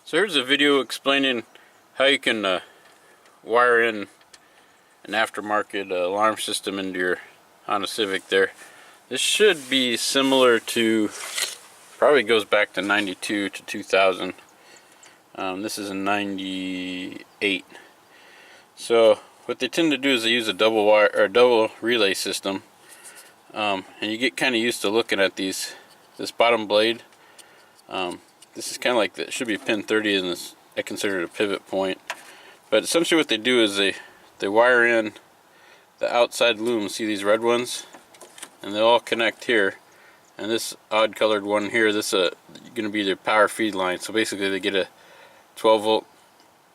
So here's a video explaining how you can wire in an aftermarket alarm system into your Honda Civic there. This should be similar to, probably goes back to 92 to 2000. This is a 98. So what they tend to do is they use a double wire or double relay system, and you get kind of used to looking at this bottom blade. This is kind of like, that should be pin 30, and this I consider it a pivot point. But essentially what they do is they wire in the outside looms. See these red ones? And they all connect here. And this odd colored one here, this is going to be their power feed line. So basically they get a 12 volt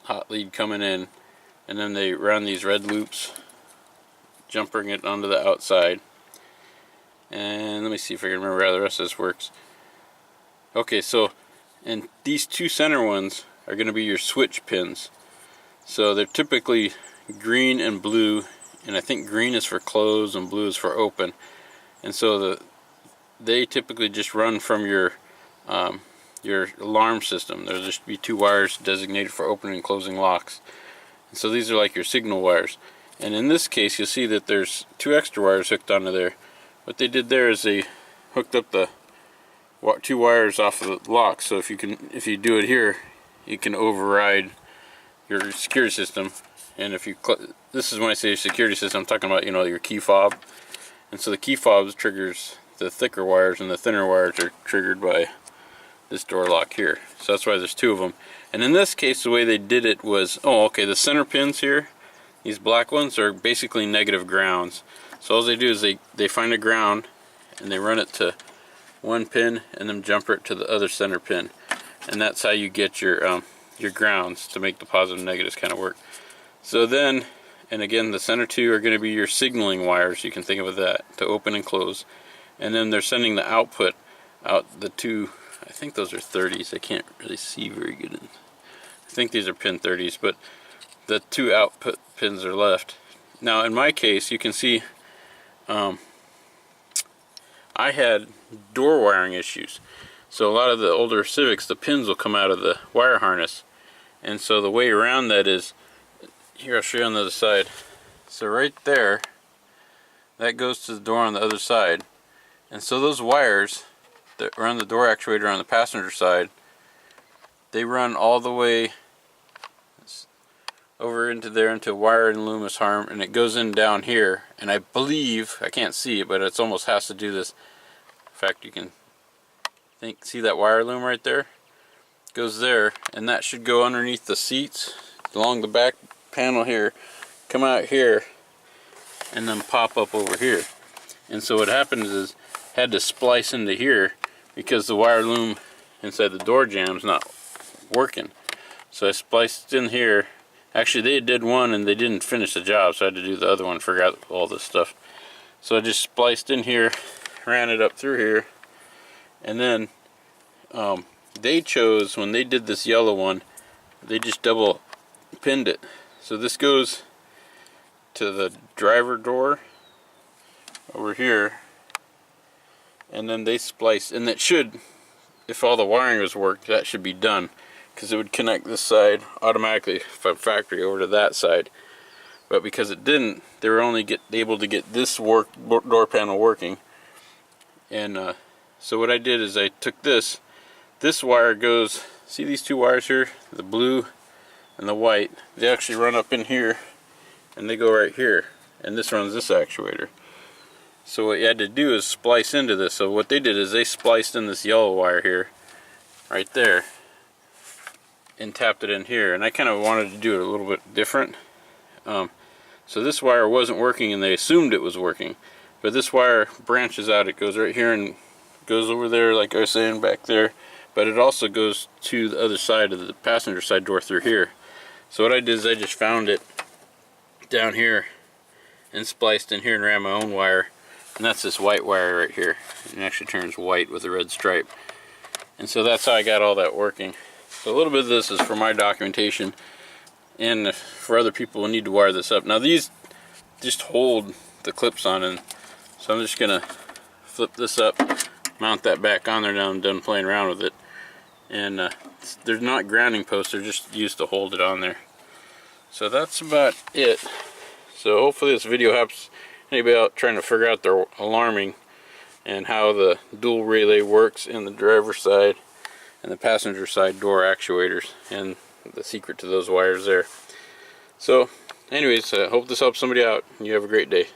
hot lead coming in, and then they run these red loops, jumping it onto the outside. And let me see if I can remember how the rest of this works. Okay, so and these two center ones are going to be your switch pins. So they're typically green and blue, and I think green is for close and blue is for open. And so they typically just run from your alarm system. There'll just be two wires designated for opening and closing locks. And so these are like your signal wires. And in this case, you'll see that there's two extra wires hooked onto there. What they did there is they hooked up the two wires off of the lock. So if you do it here, you can override your security system. And if you this is when I say security system, I'm talking about, your key fob. And so the key fob triggers the thicker wires, and the thinner wires are triggered by this door lock here. So that's why there's two of them. And in this case, the way they did it was, the center pins here, these black ones, are basically negative grounds. So all they do is they find a ground and they run it to one pin and then jumper it to the other center pin. And that's how you get your grounds to make the positive and negatives kind of work. So then, and again, the center two are going to be your signaling wires. You can think of it that, to open and close. And then they're sending the output out the two, I think those are 30s. I can't really see very good. I think these are pin 30s, but the two output pins are left. Now in my case, you can see I had door wiring issues. So a lot of the older Civics, the pins will come out of the wire harness. And so the way around that is, here I'll show you on the other side. So right there, that goes to the door on the other side. And so those wires that run the door actuator on the passenger side, they run all the way over into there, into wire and Loomis harm, and it goes in down here. And I believe, I can't see it, but it almost has to do this. In fact, you can see that wire loom right there? It goes there, and that should go underneath the seats along the back panel here, come out here, and then pop up over here. And so what happens is, had to splice into here because the wire loom inside the door jam's not working. So I spliced in here. Actually, they did one and they didn't finish the job, so I had to do the other one, forgot all this stuff. So I just spliced in here, ran it up through here, and then they chose, when they did this yellow one, they just double pinned it. So this goes to the driver door over here, and then they spliced, and that should, if all the wiring was worked, that should be done, because it would connect this side automatically from factory over to that side. But because it didn't, they were only able to get this door panel working. And so what I did is I took this wire goes, see these two wires here, the blue and the white, they actually run up in here and they go right here, and this runs this actuator. So what you had to do is splice into this. So what they did is they spliced in this yellow wire here, right there, and tapped it in here. And I kind of wanted to do it a little bit different. So this wire wasn't working, and they assumed it was working. But this wire branches out. It goes right here and goes over there, like I was saying, back there. But it also goes to the other side of the passenger side door through here. So what I did is I just found it down here and spliced in here and ran my own wire. And that's this white wire right here. It actually turns white with a red stripe. And so that's how I got all that working. So a little bit of this is for my documentation, and for other people who need to wire this up. Now these just hold the clips on, and so I'm just gonna flip this up, mount that back on there now I'm done playing around with it. and they're not grounding posts, they're just used to hold it on there. So that's about it. So hopefully this video helps anybody out trying to figure out their alarming and how the dual relay works in the driver's side and the passenger side door actuators and the secret to those wires there. So anyways, hope this helps somebody out, and you have a great day.